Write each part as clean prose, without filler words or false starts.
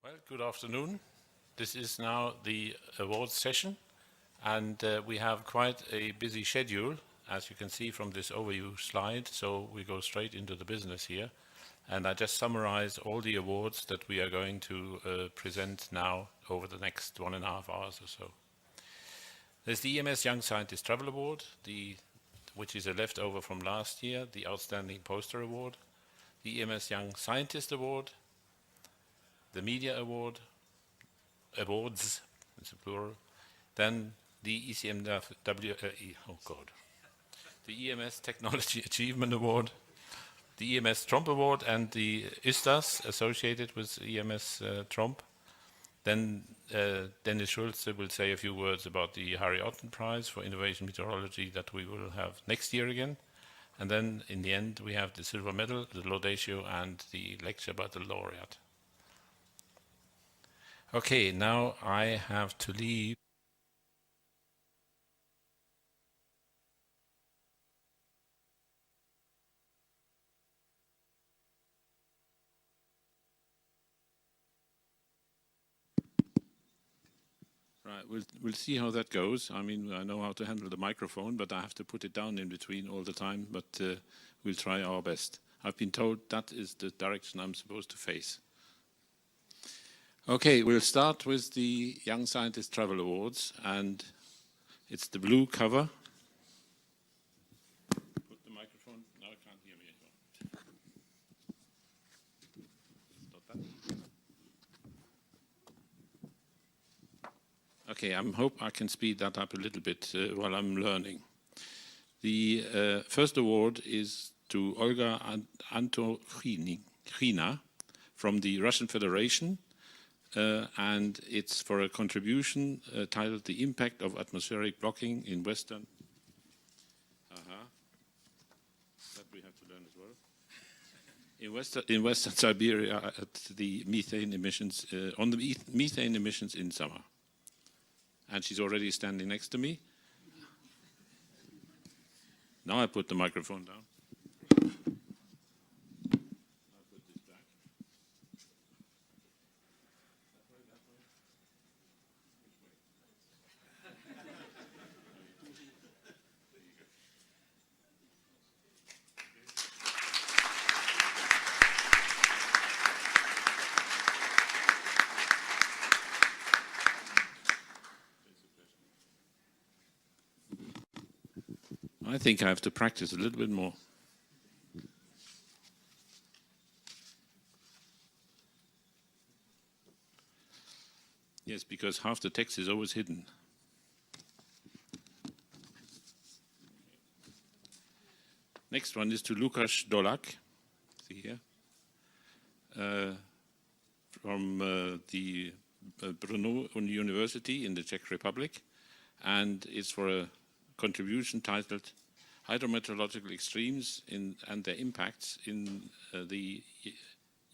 Well, good afternoon. This is now the awards session, and we have quite a busy schedule, as you can see from this overview slide, so we go straight into the business here. And I just summarize all the awards that we are going to present now over the next 1.5 hours or so. There's the EMS Young Scientist Travel Award, which is a leftover from last year, the Outstanding Poster Award, the EMS Young Scientist Award, the Media Award, awards, it's a plural, then the the EMS Technology Achievement Award, the EMS Tromp Award, and the ISTAS associated with EMS Tromp. Then Dennis Schulze will say a few words about the Harry Otten Prize for Innovation Meteorology that we will have next year again. And then in the end we have the silver medal, the laudatio, and the lecture by the laureate. Okay, now I have to leave. Right, we'll see how that goes. I mean, I know how to handle the microphone, but I have to put it down in between all the time, but we'll try our best. I've been told that is the direction I'm supposed to face. Okay, we'll start with the Young Scientist Travel Awards, and it's the blue cover. Put the microphone, now I can't hear me anymore. Stop that. Okay, I hope I can speed that up a little bit while I'm learning. The first award is to Olga Antokhina from the Russian Federation. And it's for a contribution titled The Impact of Atmospheric Blocking in Western. That we have to learn as well. In Western Siberia at the methane emissions, on the methane emissions in summer. And she's already standing next to me. Now I put the microphone down. I think I have to practice a little bit more. Yes, because half the text is always hidden. Next one is to Lukáš Dolák, see here, from the Brno University in the Czech Republic, and it's for a contribution titled Hydrometeorological Extremes and Their Impacts in the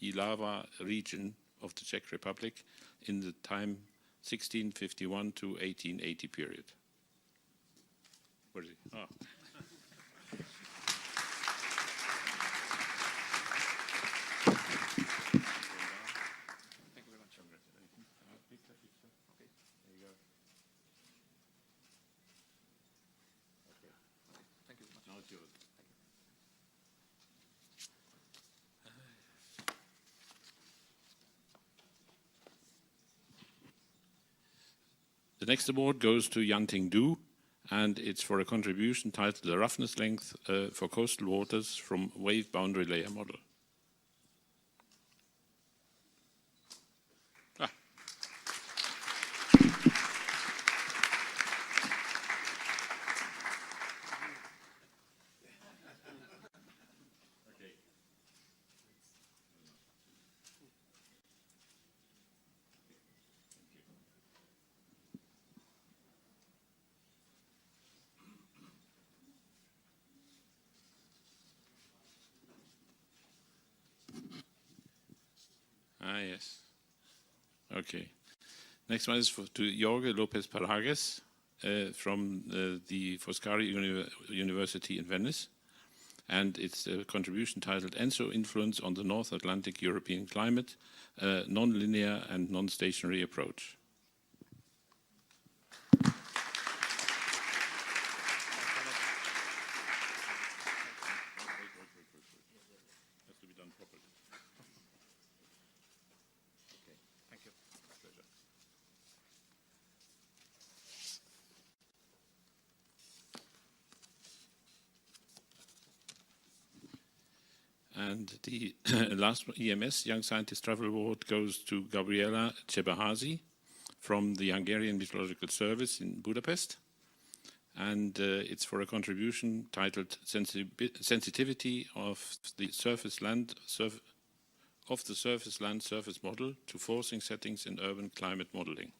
Jihlava region of the Czech Republic in the time 1651 to 1880 period. Where is it? Oh. The next award goes to Yanting Du, and it's for a contribution titled The Roughness Length for Coastal Waters from Wave Boundary Layer Model. Yes. Okay. Next one is to Jorge Lopez Parages from the Foscari University in Venice. and it's a contribution titled ENSO Influence on the North Atlantic European Climate, a non-linear and non-stationary approach. Has to be done properly. Okay, thank you. Pleasure. And the last EMS Young Scientist Travel Award goes to Gabriela Cebahazi from the Hungarian Meteorological Service in Budapest. And it's for a contribution titled Sensitivity of the Surface Land Surface Model to Forcing Settings in Urban Climate Modeling.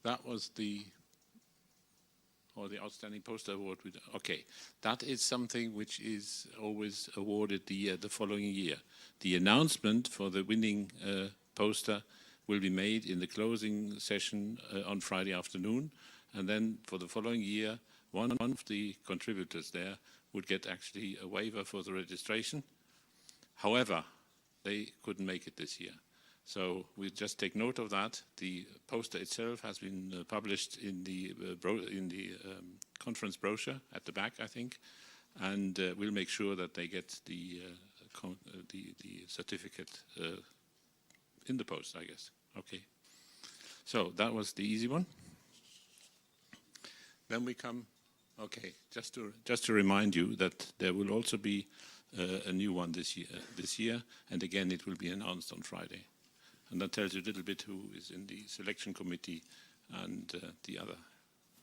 That was the Outstanding Poster Award. Okay, that is something which is always awarded the following year. The announcement for the winning poster will be made in the closing session on Friday afternoon, and then for the following year, one of the contributors there would get actually a waiver for the registration. However, they couldn't make it this year. So we just take note of that. The poster itself has been published in the conference brochure at the back, I think, and we'll make sure that they get the certificate in the post, I guess. Okay. So that was the easy one. Then we come. Okay, just to remind you that there will also be a new one this year, and again it will be announced on Friday. And that tells you a little bit who is in the selection committee and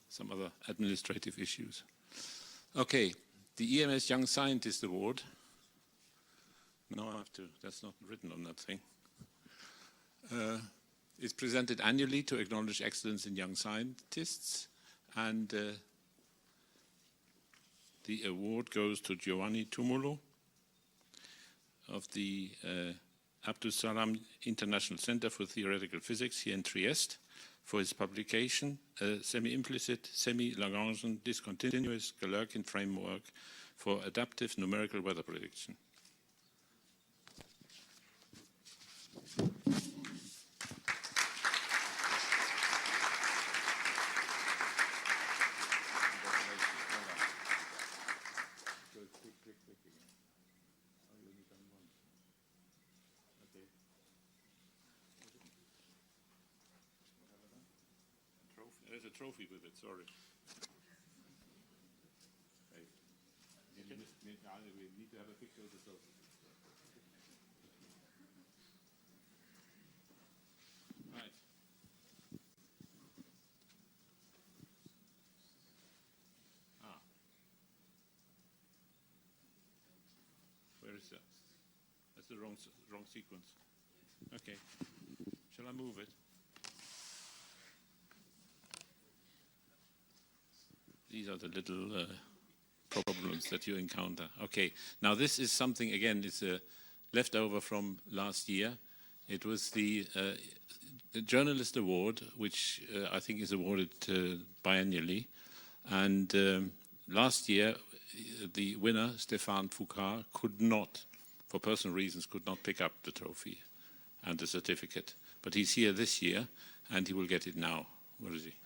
some other administrative issues. Okay, the EMS Young Scientist Award. No, I have to, that's not written on that thing. It's presented annually to acknowledge excellence in young scientists, and the award goes to Giovanni Tumolo of the Abdus Salam International Center for Theoretical Physics here in Trieste for his publication, a semi-implicit, semi-Lagrangian discontinuous Galerkin framework for adaptive numerical weather prediction. There's a trophy with it, sorry. Hey, we need to have a picture of the trophy. Right. Where is that? That's the wrong sequence. Okay. Shall I move it? These are the little problems that you encounter. Okay, now this is something, again, it's a leftover from last year. It was the Journalist Award, which I think is awarded biannually. And last year, the winner, Stéphane Foucault, could not, for personal reasons, could not pick up the trophy and the certificate. But he's here this year, and he will get it now. Where is he?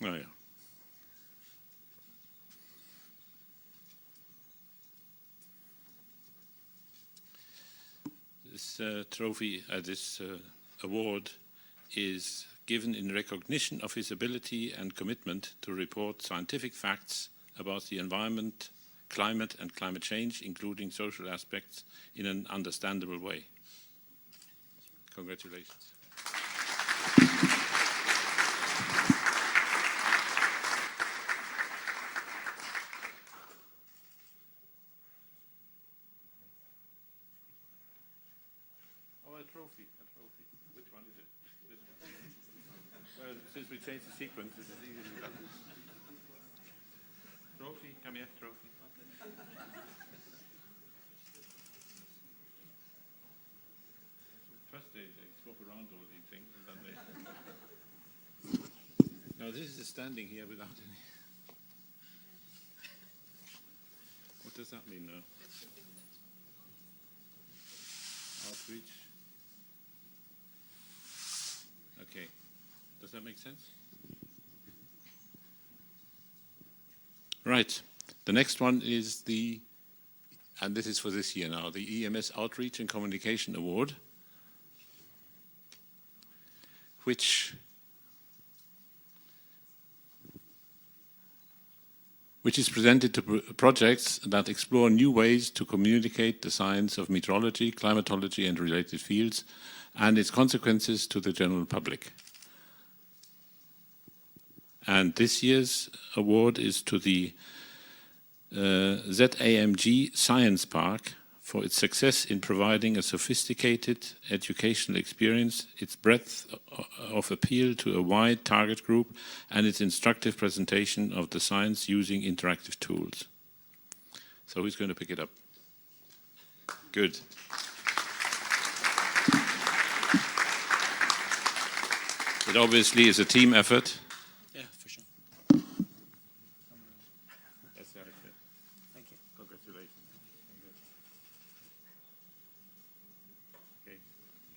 Oh, yeah. This trophy, this award is given in recognition of his ability and commitment to report scientific facts about the environment, climate and climate change, including social aspects, in an understandable way. Congratulations. as we change the sequence, this is easily done. Trophy, come here, trophy. First they swap around all these things and then they... Now this is standing here without any... What does that mean now? Outreach. Okay. Does that make sense? Right. The next one is the, and this is for this year now, the EMS Outreach and Communication Award, which is presented to projects that explore new ways to communicate the science of meteorology, climatology and related fields, and its consequences to the general public. And this year's award is to the ZAMG Science Park for its success in providing a sophisticated educational experience, its breadth of appeal to a wide target group, and its instructive presentation of the science using interactive tools. So who's going to pick it up? Good. It obviously is a team effort. Yeah, for sure. That's the idea. Thank you. Congratulations. Okay,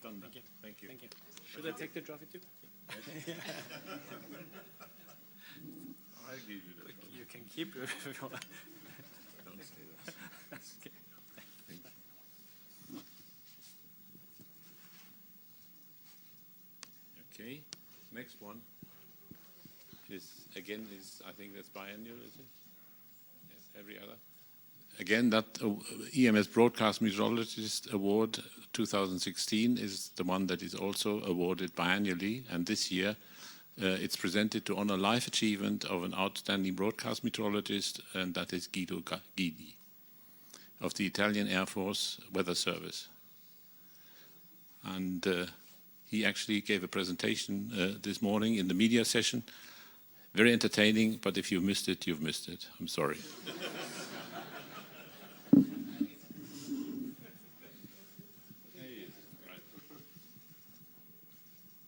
done that. Thank you. Thank you. Should I take the trophy too? I'll give you that. You can keep it if you want. Don't say that. Okay. Thank you. Okay, next one is, again, I think that's biannual, is it? Yes, every other. Again, that EMS Broadcast Meteorologist Award 2016 is the one that is also awarded biannually, and this year it's presented to honor life achievement of an outstanding broadcast meteorologist, and that is Guido Guidi of the Italian Air Force Weather Service. And he actually gave a presentation this morning in the media session. Very entertaining, but if you missed it, you've missed it. I'm sorry.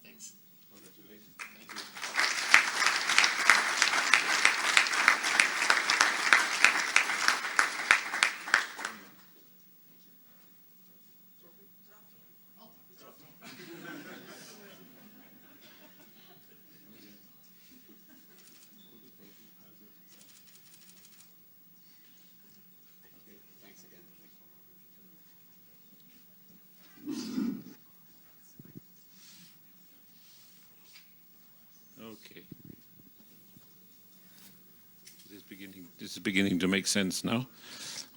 Thanks. Congratulations. Thanks again. Okay. This is beginning to make sense now.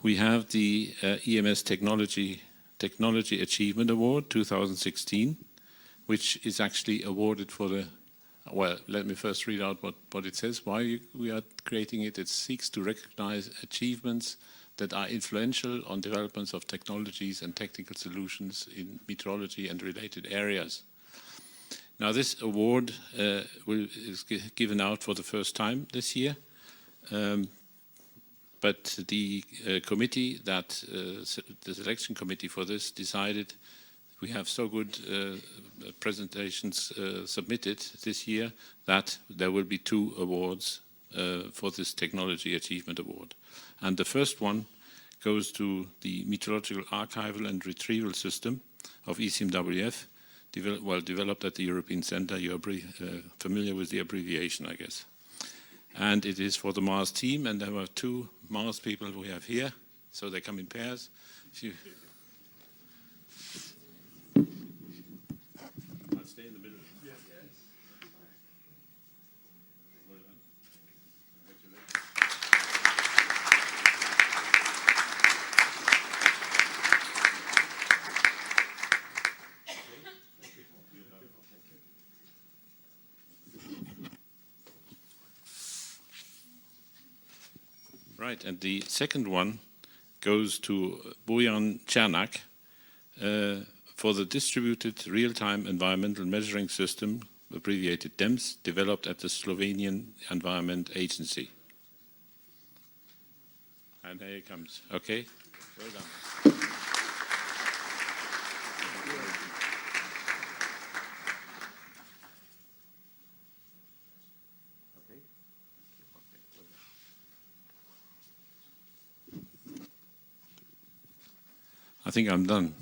We have the EMS Technology Achievement Award 2016, which is actually awarded for the, well, let me first read out what it says, why we are creating it. It seeks to recognize achievements that are influential on developments of technologies and technical solutions in meteorology and related areas. Now, this award is given out for the first time this year, but the committee the selection committee for this decided we have so good presentations submitted this year that there will be 2 awards for this Technology Achievement Award. And the first one goes to the Meteorological Archival and Retrieval System of ECMWF, developed at the European Centre. You are familiar with the abbreviation, I guess. And it is for the Mars team, and there are 2 Mars people we have here, so they come in pairs. If you... I'll stay in the middle. Yes. Well done. Right, and the second one goes to Bojan Černak for the distributed real-time environmental measuring system abbreviated DEMS, developed at the Slovenian Environment Agency. And here it comes. Okay, well done. I think I'm done.